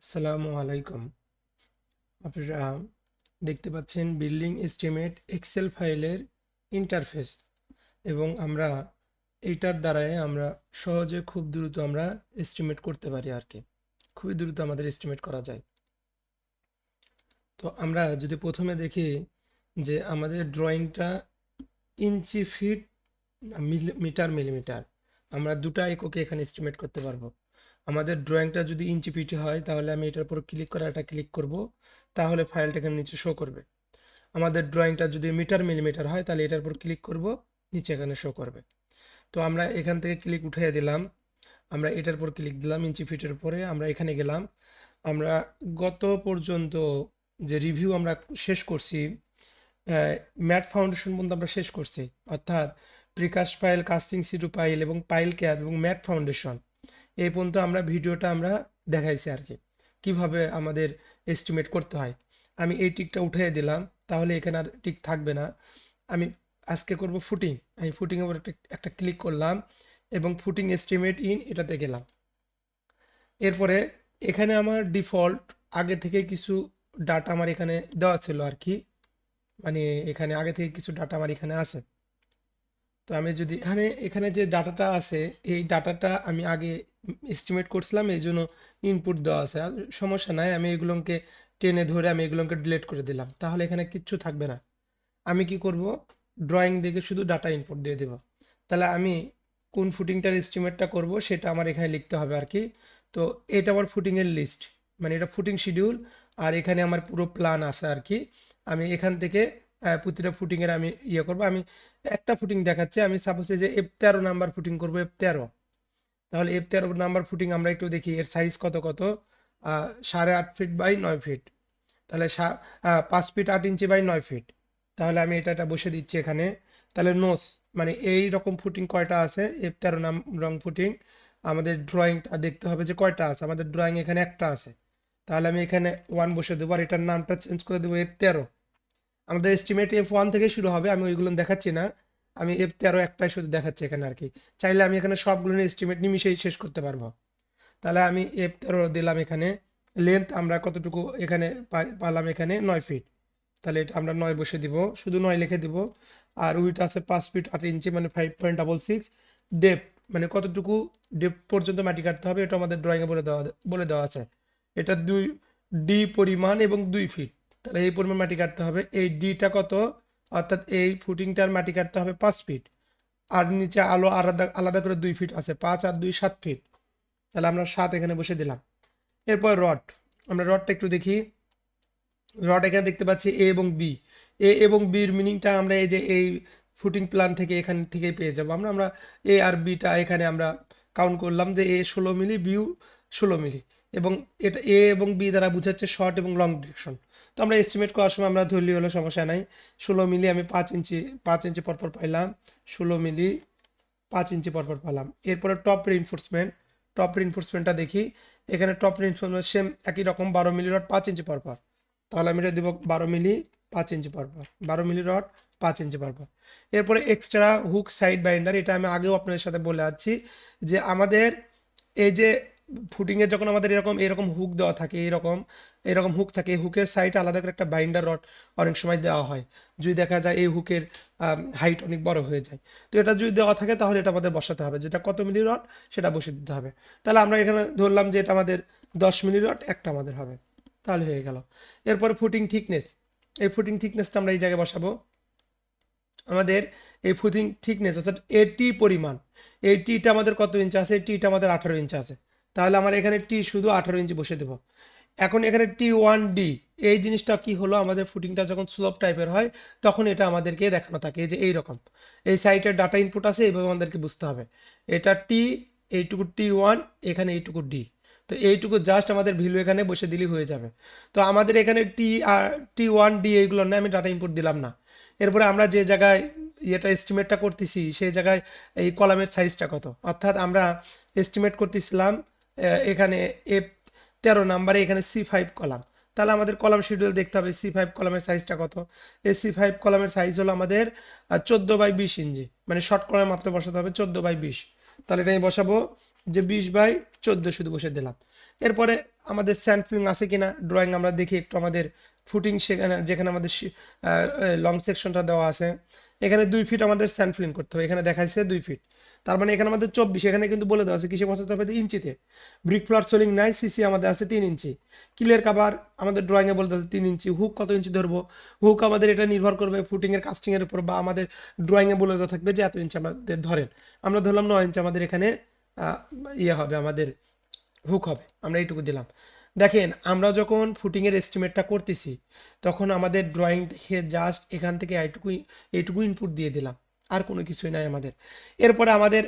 আসসালামু আলাইকুম। আপনারা দেখতে পাচ্ছেন বিল্ডিং এস্টিমেট এক্সেল ফাইলের ইন্টারফেস এবং আমরা এইটার দ্বারাই আমরা সহজে খুব দ্রুত আমরা এস্টিমেট করতে পারি আর কি। খুবই দ্রুত আমাদের এস্টিমেট করা যায়। তো আমরা যদি প্রথমে দেখি যে আমাদের ড্রয়িংটা ইঞ্চি ফিট মিটার মিলিমিটার আমরা দুটা এককে এখানে এস্টিমেট করতে পারবো। আমাদের ড্রয়িংটা যদি ইঞ্চি ফিটে হয় তাহলে আমি এটার উপর ক্লিক করে এটা ক্লিক করব, তাহলে ফাইলটা এখানে নিচে শো করবে। আমাদের ড্রয়িংটা যদি মিটার মিলিমিটার হয় তাহলে এটার উপর ক্লিক করব, নিচে এখানে শো করবে। তো আমরা এখান থেকে ক্লিক উঠিয়ে দিলাম, আমরা এটার উপর ক্লিক দিলাম ইঞ্চি ফিটের উপরে, আমরা এখানে গেলাম। আমরা গত পর্যন্ত যে রিভিউ আমরা শেষ করছি, ম্যাট ফাউন্ডেশন পর্যন্ত আমরা শেষ করছি, অর্থাৎ প্রিকাস্ট পাইল, কাস্টিং সিটু পাইল এবং পাইল ক্যাপ এবং ম্যাট ফাউন্ডেশন এই পর্যন্ত আমরা ভিডিওটা আমরা দেখাইছি আর কি, কিভাবে আমাদের এস্টিমেট করতে হয়। আমি এই টিকটা উঠিয়ে দিলাম, তাহলে এখানে আর টিক থাকবে না। আমি আজকে করব ফুটিং, আমি ফুটিংয়ের উপর একটা ক্লিক করলাম এবং ফুটিং এস্টিমেট ইন এটাতে গেলাম। এরপরে এখানে আমার ডিফল্ট আগে থেকে কিছু ডাটা আমার এখানে দেওয়া ছিল আর কি, মানে এখানে আগে থেকে কিছু ডাটা আমার এখানে আছে। তো আমি যদি এখানে এখানে যে ডাটাটা আছে এই ডাটাটা আমি আগে এস্টিমেট করছিলাম, এই জন্য ইনপুট দেওয়া আছে। আর সমস্যা নাই, আমি এগুলোকে টেনে ধরে আমি এগুলোকে ডিলিট করে দিলাম, তাহলে এখানে কিচ্ছু থাকবে না। আমি কি করব, ড্রয়িং দেখে শুধু ডাটা ইনপুট দিয়ে দেব। তাহলে আমি কোন ফুটিংটার এস্টিমেটটা করব সেটা আমার এখানে লিখতে হবে আর কি। তো এটা আমার ফুটিংয়ের লিস্ট, মানে এটা ফুটিং শিডিউল, আর এখানে আমার পুরো প্ল্যান আছে আর কি। আমি এখান থেকে প্রতিটা ফুটিংয়ের আমি ইয়ে করব। আমি একটা ফুটিং দেখাচ্ছি, আমি সাপোজ যে F13 নাম্বার ফুটিং করব, F13। তাহলে F13 নাম্বার ফুটিং আমরা একটু দেখি এর সাইজ কত কত, 8.5 ফিট বাই 9 ফিট, তাহলে 5 ফিট 8 ইঞ্চি বাই 9 ফিট। তাহলে আমি এটা বসে দিচ্ছি এখানে। তাহলে নোস মানে এই রকম ফুটিং কয়টা আছে, F13 রং ফুটিং আমাদের ড্রয়িংটা দেখতে হবে যে কয়টা আছে। আমাদের ড্রয়িং এখানে একটা আছে, তাহলে আমি এখানে 1 বসে দেবো, আর এটার নামটা চেঞ্জ করে দেবো F13। আমাদের এস্টিমেট F1 থেকে শুরু হবে, আমি ওইগুলো দেখাচ্ছি না, আমি F13 একটাই শুধু দেখাচ্ছি এখানে আর কি। চাইলে আমি এখানে সবগুলো এস্টিমেট নিমিশেই শেষ করতে পারবো। তাহলে আমি F13 দিলাম এখানে। লেন্থ আমরা কতটুকু এখানে পালাম, এখানে 9 ফিট, তাহলে এটা আমরা 9 বসে দিব, শুধু 9 লিখে দিব। আর উইথ আছে 5 ফিট 8 ইঞ্চি মানে 5.66। ডেপথ মানে কতটুকু ডেপথ পর্যন্ত মাটি কাটতে হবে এটা আমাদের ড্রয়িংয়ে বলে দেওয়া আছে। এটা 2 ডি পরিমাণ এবং 2 ফিট, তাহলে এই পরিমাণ মাটি কাটতে হবে। এই ডিটা কত, অর্থাৎ এই ফুটিংটার মাটি কাটতে হবে 5 ফিট, আর নিচে আলো আলাদা আলাদা করে 2 ফিট আছে, 5 আর 2 7 ফিট, তাহলে আমরা 7 এখানে বসে দিলাম। এরপর রড, আমরা রডটা একটু দেখি। রড এখানে দেখতে পাচ্ছি এ এবং বি। এ এবং বির মিনিংটা আমরা এই যে এই ফুটিং প্ল্যান থেকে এখান থেকেই পেয়ে যাবো। আমরা আমরা এ আর বিটা এখানে আমরা কাউন্ট করলাম যে এ 16 মিলি, বিউ 16 মিলি, এবং এটা এ এবং বি দ্বারা বোঝাচ্ছে শর্ট এবং লং ডিরেকশন। তো আমরা এস্টিমেট করার সময় আমরা ধরলি হলো সমস্যা নাই। 16 মিলি আমি 5 ইঞ্চি পরপর পাইলাম, 16 মিলি 5 ইঞ্চি পরপর পেলাম। এরপরে টপ রিইনফোর্সমেন্টটা দেখি। এখানে টপ রিইনফোর্সমেন্ট সেম একই রকম, 12 মিলি রড 5 ইঞ্চি পরপর, তাহলে আমি এটা দিব 12 মিলি 5 ইঞ্চি পরপর, 12 মিলি রড 5 ইঞ্চি পরপর। এরপরে এক্সট্রা হুক সাইড বাইন্ডার, এটা আমি আগেও আপনাদের সাথে বলে আছি যে আমাদের এই যে ফুটিংয়ে যখন আমাদের এরকম এরকম হুক দেওয়া থাকে, এরকম এরকম হুক থাকে, এই হুকের সাইড আলাদা করে একটা বাইন্ডার রড অনেক সময় দেওয়া হয়, যদি দেখা যায় এই হুকের হাইট অনেক বড় হয়ে যায়। তো এটা যদি দেওয়া থাকে তাহলে এটা আমাদের বসাতে হবে, যেটা কত মিলি রড সেটা বসিয়ে দিতে হবে। তাহলে আমরা এখানে ধরলাম যে এটা আমাদের 10 মিলি রড একটা আমাদের হবে, তাহলে হয়ে গেল। এরপরে ফুটিং থিকনেস, এই ফুটিং থিকনেসটা আমরা এই জায়গায় বসাবো। আমাদের এই ফুটিং থিকনেস অর্থাৎ এটি পরিমাণ, এই টিটা আমাদের কত ইঞ্চি আছে, টিটা আমাদের 18 ইঞ্চি আছে, তাহলে আমার এখানে টি শুধু 18 ইঞ্চি বসে দেবো। এখন এখানে T1D, এই জিনিসটা কি হলো, আমাদের ফুটিংটা যখন স্লোপ টাইপের হয় তখন এটা আমাদেরকে দেখানো থাকে যে এইরকম এই সাইটের ডাটা ইনপুট আছে, এইভাবে আমাদেরকে বুঝতে হবে। এটা টি, এইটুকু T1, এখানে এইটুকু ডি। তো এইটুকু জাস্ট আমাদের ভ্যালু এখানে বসে দিলেই হয়ে যাবে। তো আমাদের এখানে টি আর T1D এইগুলো না, আমি ডাটা ইনপুট দিলাম না। এরপরে আমরা যে জায়গায় এটা এস্টিমেটটা করতেছি সেই জায়গায় এই কলামের সাইজটা কত, অর্থাৎ আমরা এস্টিমেট করতেছিলাম এখানে F13 নাম্বারে এখানে C5 কলাম, তাহলে আমাদের কলাম শিডিউল দেখতে হবে C5 কলামের সাইজটা কত। এই C5 কলামের সাইজ হলো আমাদের 14/20 ইঞ্চি, মানে শর্ট কলামের মাপটা বসাতে হবে 14/20। তাহলে এটা আমি বসাবো যে 20/14 শুধু বসে দিলাম। এরপরে আমাদের স্যান্ড ফিলিং আছে কিনা ড্রয়িং আমরা দেখি একটু আমাদের ফুটিং সেখানে যেখানে আমাদের লং সেকশনটা দেওয়া আছে এখানে 2 ফিট আমাদের স্যান্ড ফিলিং করতে হবে, এখানে দেখাচ্ছে 2 ফিট, তার মানে এখানে আমাদের 24, এখানে কিন্তু বলে দেওয়া আছে কিসে বসাতে হবে, ইঞ্চিতে। ব্রিক ফ্লোর সোলিং নাই, সিসি আমাদের আছে 3 ইঞ্চি, ক্লিয়ার কাভার আমাদের ড্রয়িংয়ে বলে দেওয়া আছে 3 ইঞ্চি, হুক কত ইঞ্চি ধরবো, হুক আমাদের এটা নির্ভর করবে ফুটিং এর কাস্টিং এর উপর, বা আমাদের ড্রয়িংয়ে বলে দেওয়া থাকবে যে এত ইঞ্চি আমাদের ধরেন, আমরা ধরলাম 9 ইঞ্চি আমাদের এখানে আহ, ইয়ে হবে আমাদের হুক হবে, আমরা এইটুকু দিলাম। দেখেন আমরা যখন ফুটিং এর এস্টিমেটটা করতেছি তখন আমাদের ড্রয়িং দেখে জাস্ট এখান থেকে এইটুকু ইনপুট দিয়ে দিলাম, আর কোনো কিছুই নাই আমাদের। এরপরে আমাদের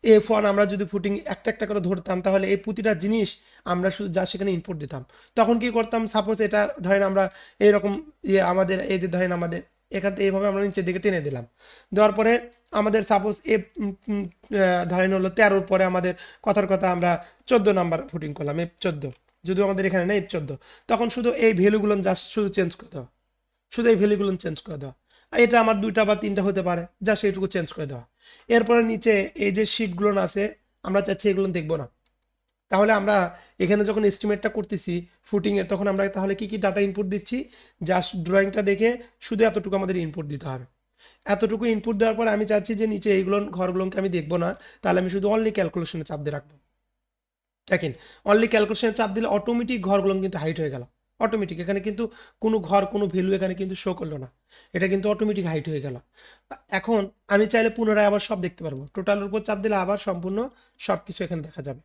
F1 আমরা যদি ফুটিং একটা একটা করে ধরতাম তাহলে এই প্রতিটা জিনিস আমরা শুধু যা সেখানে ইনপুট দিতাম। তখন কি করতাম, সাপোজ এটা ধরেন আমরা এইরকম আমাদের এই যে ধরেন আমাদের এখান থেকে এইভাবে আমরা নিচের দিকে টেনে দিলাম, দেওয়ার পরে আমাদের সাপোজ ধরেন হলো 13 পরে আমাদের কথার কথা আমরা 14 নাম্বার ফুটিং করলাম, F14, যদিও আমাদের এখানে নেই F14, তখন শুধু এই ভ্যালুগুলো জাস্ট শুধু চেঞ্জ করে দেওয়া, শুধু এই ভ্যালুগুলো চেঞ্জ করে দেওয়া। আর এটা আমার 2টা বা 3টা হতে পারে, যা সেইটুকু চেঞ্জ করে দেওয়া। এরপরে নিচে এই যে শিটগুলো আছে আমরা চাচ্ছি এগুলো দেখবো না, তাহলে আমরা এখানে যখন এস্টিমেটটা করতেছি ফুটিং এর তখন আমরা তাহলে কি কি ডাটা ইনপুট দিচ্ছি, জাস্ট ড্রয়িংটা দেখে শুধু এতটুকু আমাদের ইনপুট দিতে হবে। এতটুকু ইনপুট দেওয়ার পরে আমি চাচ্ছি যে নিচে এইগুলো ঘরগুলোকে আমি দেখবো না, তাহলে আমি শুধু অনলি ক্যালকুলেশনে চাপ দিয়ে রাখবো। দেখেন অনলি ক্যালকুলেশনে চাপ দিলে অটোমেটিক ঘরগুলো কিন্তু হাইট হয়ে গেল, অটোমেটিক এখানে কিন্তু কোনো ঘর কোনো ভ্যালু এখানে কিন্তু শো করলো না, এটা কিন্তু অটোমেটিক হাইট হয়ে গেল। এখন আমি চাইলে পুনরায় আবার সব দেখতে পারবো, টোটালের উপর চাপ দিলে আবার সম্পূর্ণ সব কিছু এখানে দেখা যাবে।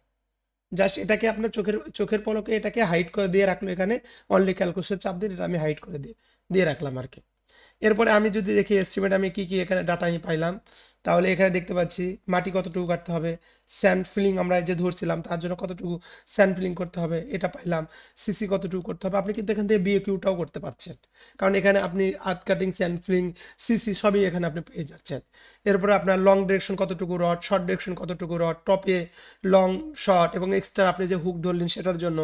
জাস্ট এটাকে আপনার চোখের চোখের পলকে এটাকে হাইড করে দিয়ে রাখলো, এখানে অনলি ক্যালকুলেশন চাপ দিয়ে এটা আমি হাইড করে দিয়ে দিয়ে রাখলাম আর কি। এরপরে আমি যদি দেখি এস্টিমেট আমি কি কি এখানে ডাটা আমি পাইলাম, তাহলে এখানে দেখতে পাচ্ছি মাটি কতটুকু কাটতে হবে, স্যান্ড ফিলিং আমরা যে ধরছিলাম তার জন্য কতটুকু স্যান্ড ফিলিং করতে হবে এটা পাইলাম, সিসি কতটুকু করতে হবে। আপনি কিন্তু এখান থেকে বিএকিউটাও করতে পারছেন, কারণ এখানে আপনি আর্থ কাটিং, স্যান্ড ফিলিং, সিসি সবই এখানে আপনি পেয়ে যাচ্ছেন। এরপরে আপনার লং ডিরেকশন কতটুকু রড, শর্ট ডিরেকশন কতটুকু রড, টপে লং শর্ট এবং এক্সট্রা আপনি যে হুক ধরলেন সেটার জন্য।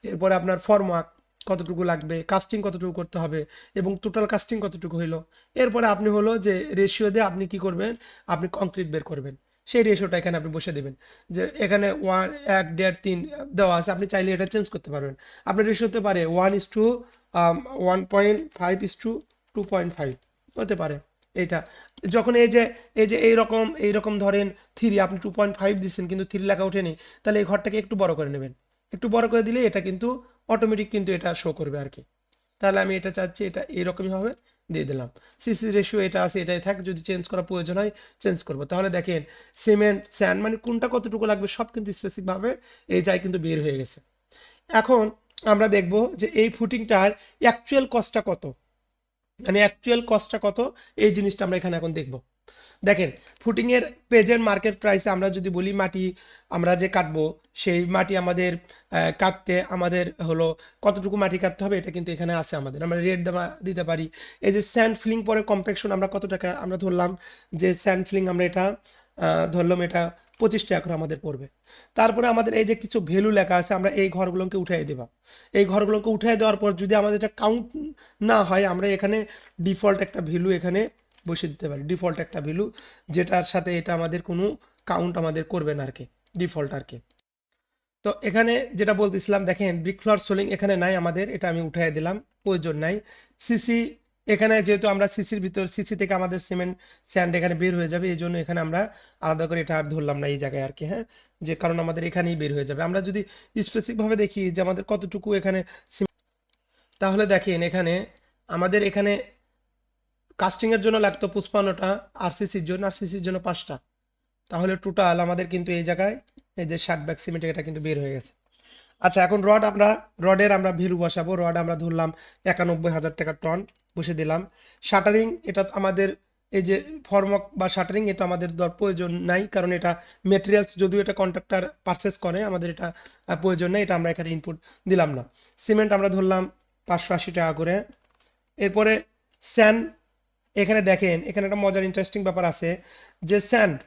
এরপরে আপনার ফর্মওয়ার্ক কতটুকু লাগবে, কাস্টিং কতটুকু করতে হবে এবং টোটাল কাস্টিং কতটুকু হইলো। এরপরে আপনি হলো যে রেশিও দিয়ে আপনি কি করবেন, আপনি কংক্রিট বের করবেন, সেই রেশিওটা এখানে আপনি বসে দেবেন। যে এখানে 1, 1, 1.5, 3 দেওয়া আছে, আপনি চাইলে এটা চেঞ্জ করতে পারবেন। আপনার রেশিও হতে পারে 1:1.5:2.5 হতে পারে। এইটা যখন এই যে এইরকম ধরেন 3 আপনি 2.5 দিচ্ছেন কিন্তু 3 লেখা ওঠেনি, তাহলে এই ঘরটাকে একটু বড় করে নেবেন, একটু বড় করে দিলে এটা কিন্তু অটোমেটিক কিন্তু এটা শো করবে আর কি। তাহলে আমি এটা চাচ্ছি এটা এইরকমই হবে, দিয়ে দিলাম। সিসি রেশিও এটা আছে এটাই থাক, যদি চেঞ্জ করার প্রয়োজন হয় চেঞ্জ করবো। তাহলে দেখেন সিমেন্ট স্যান্ড মানে কোনটা কতটুকু লাগবে সব কিন্তু স্পেসিফিক ভাবে এই জায়গায় কিন্তু বের হয়ে গেছে। এখন আমরা দেখব যে এই ফুটিংটার অ্যাকচুয়াল কস্টটা কত, মানে অ্যাকচুয়াল কস্টটা কত এই জিনিসটা আমরা এখানে এখন দেখব। দেখেন ফুটিং এর পেজের মার্কেট প্রাইসে আমরা যদি বলি মাটি আমরা যে কাটবো সেই মাটি আমাদের কাটতে আমাদের হলো কতটুকু মাটি কাটতে হবে এটা কিন্তু এখানে আছে আমাদের, আমরা রেট দিতে পারি। এই যে স্যান্ড ফিলিং পরে কম্প্যাকশন আমরা কত টাকা আমরা ধরলাম, যে স্যান্ড ফিলিং আমরা এটা ধরলাম এটা 25 টাকা করে আমাদের পড়বে। তারপরে আমাদের এই যে কিছু ভ্যালু লেখা আছে আমরা এই ঘরগুলোকে উঠাই দেব, এই ঘরগুলোকে উঠাই দেওয়ার পর যদি আমাদের এটা কাউন্ট না হয় আমরা এখানে ডিফল্ট একটা ভ্যালু এখানে বসিয়ে দিতে পারি, ডিফল্ট একটা ভ্যালু যেটার সাথে এটা আমাদের কোনো কাউন্ট আমাদের করবে না আর কি, ডিফল্ট আর কি। তো এখানে যেটা বলতেছিলাম দেখেন ব্রিক ফ্লোর সোলিং এখানে নাই আমাদের, এটা আমি উঠাই দিলাম, প্রয়োজন নাই। সিসি এখানে যেহেতু আমরা সিসির ভিতর সিসি থেকে আমাদের সিমেন্ট স্যান্ড এখানে বের হয়ে যাবে, এই জন্য এখানে আমরা আলাদা করে এটা আর ধরলাম না এই জায়গায় আর কি। হ্যাঁ, যে কারণ আমাদের এখানেই বের হয়ে যাবে। আমরা যদি স্পেসিফিক ভাবে দেখি যে আমাদের কতটুকু এখানে তাহলে দেখেন এখানে আমাদের এখানে কাস্টিং এর জন্য লাগতো 55টা, আরসিসির জন্য 5টা, তাহলে টোটাল আমাদের কিন্তু এই জায়গায় এই যে 60 ব্যাগ সিমেন্ট এটা কিন্তু বের হয়ে গেছে। আচ্ছা এখন রডের আমরা ভ্যালু বসাবো, রড আমরা ধরলাম 91,000 টাকা টন বসে দিলাম। শাটারিং এটা আমাদের এই যে ফর্মক বা শাটারিং এটা আমাদের প্রয়োজন নাই, কারণ এটা মেটেরিয়ালস যদিও এটা কন্ট্রাক্টর পারচেস করে আমাদের এটা প্রয়োজন নেই, এটা আমরা এখানে ইনপুট দিলাম না। সিমেন্ট আমরা ধরলাম 580 টাকা করে। এরপরে স্যান্ড এখানে দেখেন এখানে একটা মজার ইন্টারেস্টিং ব্যাপার আছে যে স্যান্ড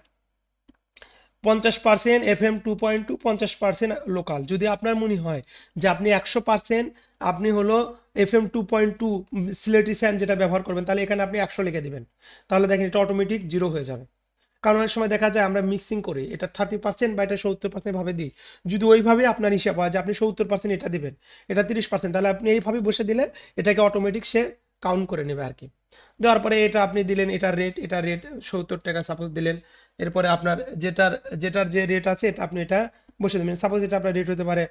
50% FM 2.2, 50% লোকাল। যদি আপনার মনে হয় যে আপনি 100% আপনি হলো FM 2.2 সিলেটি স্যান্ড যেটা ব্যবহার করবেন তাহলে এখানে আপনি 100 লিখে দিবেন, তাহলে দেখেন এটা অটোমেটিক 0 হয়ে যাবে। কারণ অনেক সময় দেখা যায় আমরা মিক্সিং করি, এটা 30% বা এটা 70% ভাবে দিই। যদি ওইভাবে আপনার হিসাব হয় যে আপনি 70% এটা দিবেন, এটা 30%, তাহলে আপনি এইভাবে বসে দিলে এটাকে অটোমেটিক সে কাউন্ট করে নেবে আর কি। দেওয়ার পরে এটা আপনি দিলেন, এটা রেট 70 টাকা সাপোজ দিলেন। এরপরে আপনার যেটার যেটার যে রেট আছে এটা আপনি এটা বসে দেবেন। সাপোজ এটা আপনার রেট হতে পারে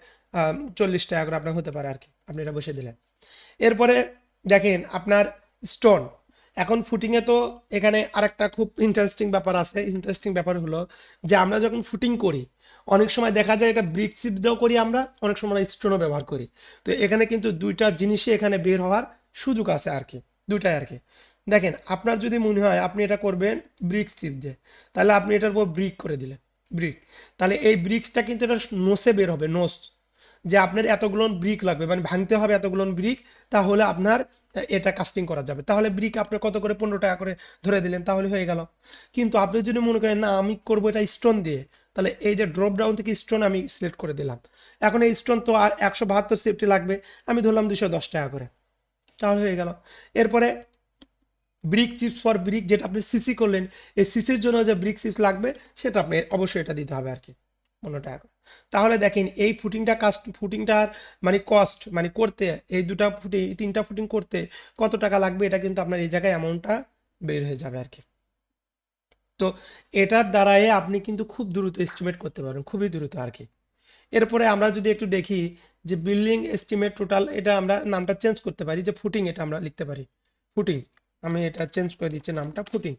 40 টাকা করে আপনার হতে পারে আর কি, আপনি এটা বসে দিলেন। এরপরে দেখেন আপনার স্টোন। এখন ফুটিংয়ে তো এখানে আরেকটা খুব ইন্টারেস্টিং ব্যাপার আছে। ইন্টারেস্টিং ব্যাপার হলো যে আমরা যখন ফুটিং করি অনেক সময় দেখা যায় এটা ব্রিক চিপ দিয়েও করি, আমরা অনেক সময় স্টোনও ব্যবহার করি। তো এখানে কিন্তু দুইটা জিনিসই এখানে বের হওয়ার সুযোগ আছে আর কি, দুইটাই আর কি। দেখেন আপনার যদি মনে হয় আপনি এটা করবেন ব্রিক চিপ দিয়ে, তাহলে আপনি এটার উপর ব্রিক করে দিলেন, ব্রিক। তাহলে এই ব্রিক্সটা কিন্তু এটা নোসে বের হবে, নোস, যে আপনার এতগুলো ব্রিক লাগবে, মানে ভাঙতে হবে এতগুলো ব্রিক, তাহলে আপনার এটা কাস্টিং করা যাবে। তাহলে ব্রিক আপনার কত করে, 15 টাকা করে ধরে দিলেন, তাহলে হয়ে গেল। কিন্তু আপনি যদি মনে করেন না আমি করবো এটা স্টোন দিয়ে, তাহলে এই যে ড্রপ ডাউন থেকে স্টোন আমি সিলেক্ট করে দিলাম। এখন এই স্টোন তো আর 172 সেফটি লাগবে, আমি ধরলাম 210 টাকা করে, তাহলে হয়ে গেল। এরপরে ব্রিক চিপস ফর ব্রিক, যেটা আপনি সিসি করলেন, এই সিসির জন্য যে ব্রিক চিপস লাগবে সেটা আপনি অবশ্যই এটা দিতে হবে আর কি, 15 টাকা করে। তাহলে দেখেন এই ফুটিংটার মানে কস্ট, মানে করতে এই দুটা ফুটিং, তিনটা ফুটিং করতে কত টাকা লাগবে, এটা কিন্তু আপনার এই জায়গায় অ্যামাউন্টটা বের হয়ে যাবে আর কি। তো এটার দ্বারাই আপনি কিন্তু খুব দ্রুত এস্টিমেট করতে পারবেন, খুবই দ্রুত আর কি। এরপরে আমরা যদি একটু দেখি যে বিল্ডিং এস্টিমেট টোটাল, এটা আমরা নামটা চেঞ্জ করতে পারি, যে ফুটিং এটা আমরা লিখতে পারি ফুটিং। আমি এটা চেঞ্জ করে দিচ্ছি নামটা ফুটিং।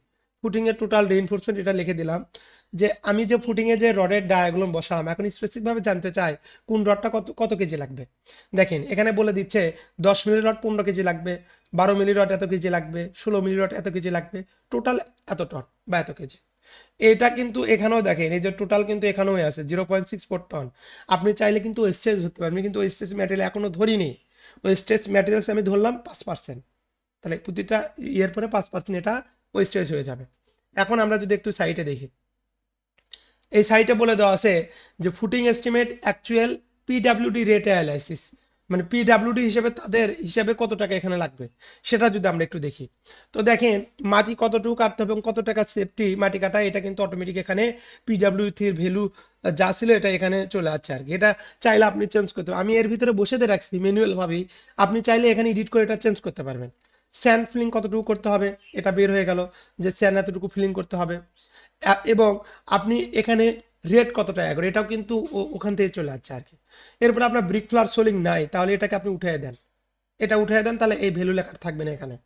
ফুটিং এর টোটাল রিইনফোর্সমেন্ট এটা লিখে দিলাম। যে আমি যে ফুটিং এ যে রডের ডায়াগ্রাম বসালাম, এখন স্পেসিফিক ভাবে জানতে চাই কোন রডটা কত কত কেজি লাগবে। দেখেন এখানে বলে দিচ্ছে 10 মিলি রড 15 কেজি লাগবে, 12 মিলি রড এত কেজি লাগবে, 16 মিলি রড এত কেজি লাগবে, টোটাল এত টন বা এত কেজি। এটা কিন্তু এখানেও দেখেন এই যে টোটাল কিন্তু এখানেও আছে 0.64 টন। আপনি চাইলে কিন্তু ওয়েস্টেজ ধরতে পারেন, আমি কিন্তু ওয়েস্টেজ ম্যাটেরিয়াল এখনো ধরিনি। ওয়েস্টেজ ম্যাটেরিয়ালস আমি ধরলাম 5%, তাহলে প্রতিটা ইয়ের পরে 5% এটা ওয়েস্টেজ হয়ে যাবে। এখন আমরা যদি একটু সাইটে দেখি, এই সাইটে বলে দেওয়া আছে যে footing estimate actual PWD rate analysis, মানে পিডাব্লিউডি হিসেবে তাদের হিসাবে কত টাকা এখানে লাগবে সেটা যদি আমরা একটু দেখি। তো দেখেন মাটি কতটুকু কাটতে হবে এবং কত টাকা সেফটি মাটি কাটা, এটা কিন্তু অটোমেটিক এখানে পিডাব্লিউডির ভ্যালু যা ছিল এটা এখানে চলে আসছে আর কি। এটা চাইলে আপনি চেঞ্জ করতে পারেন, আমি এর ভিতরে বসে দিয়ে রাখছি ম্যানুয়াল ভাবেই, আপনি চাইলে এখানে এডিট করে এটা চেঞ্জ করতে পারবেন। স্যান্ড ফিলিং কতটুকু করতে হবে এটা বের হয়ে গেল, যে স্যান্ড এতটুকু ফিলিং করতে হবে। এবং আপনি এখানে রেট কত টাকা করে এটাও কিন্তু ওখান থেকে চলে আসছে আর কি। এরপর আপনার ব্রিক ফ্লার সোলিং নাই, তাহলে এটাকে আপনি উঠিয়ে দেন, এটা উঠিয়ে দেন, তাহলে এই ভ্যালু লেখা থাকবে না এখানে।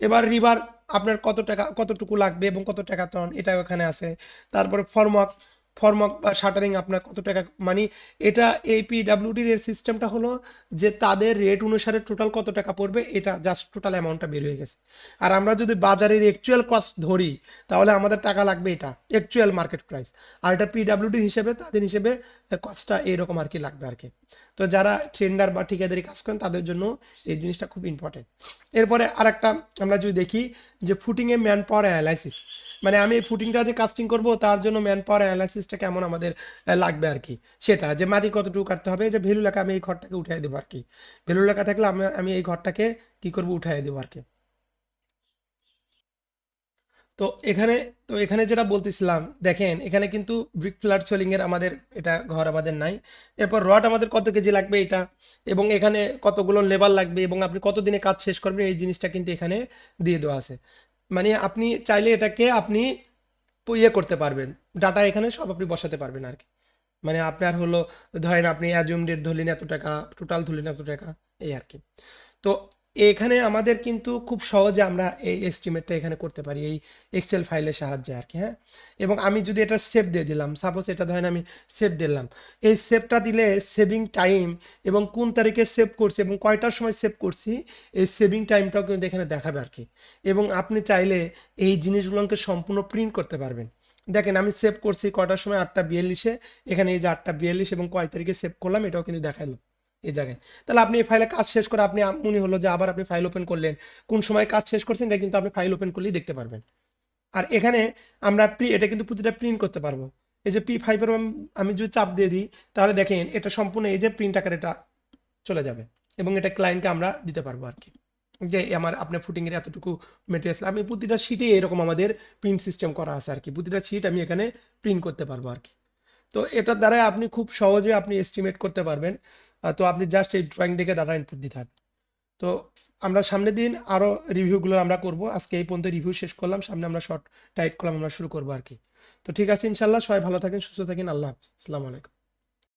এবার রিভার আপনার কত টাকা কতটুকু লাগবে এবং কত টাকা টন এটাও এখানে আছে। তারপরে ফরমক, ফরমক বা শাটারিং আপনার কত টাকা, মানে এটা এই পিডাব্লিউডির এর সিস্টেমটা হলো যে তাদের রেট অনুসারে টোটাল কত টাকা পড়বে, এটা জাস্ট টোটাল অ্যামাউন্টটা বের হয়ে গেছে। আর আমরা যদি বাজারের অ্যাকচুয়াল কস্ট ধরি তাহলে আমাদের টাকা লাগবে এটা অ্যাকচুয়াল মার্কেট প্রাইস, আর এটা পিডাব্লিউডির হিসেবে তাদের হিসেবে কস্টটা এরকম আর কি লাগবে আর কি। তো যারা টেন্ডার বা ঠিকাদারি কাজ করেন তাদের জন্য এই জিনিসটা খুব ইম্পর্টেন্ট। এরপরে আরেকটা আমরা যদি দেখি যে ফুটিং এ ম্যান পাওয়ার অ্যানালাইসিস, মানে আমি এই ফুটিংটা যে কাস্টিং করব তার জন্য ম্যান পাওয়ার অ্যানালাইসিসটা কেমন আমাদের লাগবে আর কি। সেটা যে মাটি কতটুকু কাটতে হবে, যে ভ্যালু লেখা আমি এই ঘরটাকে উঠাই দেবো আর কি। ভ্যালু লেখা থাকলে আমি এই ঘরটাকে কি করব, উঠাই দেবো আর কি। তো এখানে তো এখানে যেটা বলতেছিলাম, দেখেন এখানে কিন্তু ব্রিক ফ্ল্যাট সোলিং এর আমাদের এটা ঘর আমাদের নাই। এরপর রড আমাদের কত কেজি লাগবে এটা, এবং এখানে কতগুলো লেবার লাগবে এবং আপনি কতদিনে কাজ শেষ করবেন এই জিনিসটা কিন্তু এখানে দিয়ে দেওয়া আছে। মানে আপনি চাইলে এটাকে আপনি ইয়ে করতে পারবেন, ডাটা এখানে সব আপনি বসাতে পারবেন আর কি। মানে আপনার হলো ধরেন আপনি অ্যাজুম ডেট ধরলেন এত টাকা, টোটাল ধরলেন এত টাকা, এই আর কি। তো এখানে আমাদের কিন্তু খুব সহজে আমরা এই এস্টিমেটটা এখানে করতে পারি এই এক্সেল ফাইলের সাহায্যে আর কি। হ্যাঁ, এবং আমি যদি এটা সেভ দিয়ে দিলাম, সাপোজ এটা ধরেন আমি সেভ দিলাম, এই সেভটা দিলে সেভিং টাইম এবং কোন তারিখে সেভ করছি এবং কয়টার সময় সেভ করছি এই সেভিং টাইমটাও কিন্তু এখানে দেখাবে আর কি। এবং আপনি চাইলে এই জিনিসগুলোকে সম্পূর্ণ প্রিন্ট করতে পারবেন। দেখেন আমি সেভ করছি কয়টার সময়, 8টা 42-এ, এখানে এই যে 8টা 42 এবং কয় তারিখে সেভ করলাম এটাও কিন্তু দেখাইলো এই জায়গায়। তাহলে আপনি এই ফাইলে কাজ শেষ করে আপনি মনে হলো যে আবার আপনি ফাইল ওপেন করলেন, কোন সময় কাজ শেষ করছেন এটা কিন্তু আপনি ফাইল ওপেন করলেই দেখতে পারবেন। আর এখানে আমরা এটা কিন্তু প্রতিটা প্রিন্ট করতে পারবো। এই যে P5 এর আমি যদি চাপ দিয়ে দিই তাহলে দেখেন এটা সম্পূর্ণ এই যে প্রিন্ট আকারে এটা চলে যাবে এবং এটা ক্লায়েন্টকে আমরা দিতে পারবো আর কি। যে আমার আপনার ফুটিং এর এতটুকু মেটেরিয়ালস, আমি প্রতিটা শিটে এরকম আমাদের প্রিন্ট সিস্টেম করা আছে আর কি, প্রতিটা শিট আমি এখানে প্রিন্ট করতে পারবো আর কি। তো এটার দ্বারা আপনি খুব সহজে আপনি এস্টিমেট করতে পারবেন। তো আপনি জাস্ট এই ড্রয়িং দেখে ডাটা ইনপুট দিতে হবে। তো আমরা সামনের দিন আরো রিভিউগুলো আমরা করব, আজকে এই পর্যন্ত রিভিউ শেষ করলাম, সামনে আমরা শর্ট টাইট করলাম আমরা শুরু করবো আর কি। তো ঠিক আছে, ইনশাল্লাহ সবাই ভালো থাকেন, সুস্থ থাকেন, আল্লাহ হাফিজ, আসসালামু আলাইকুম।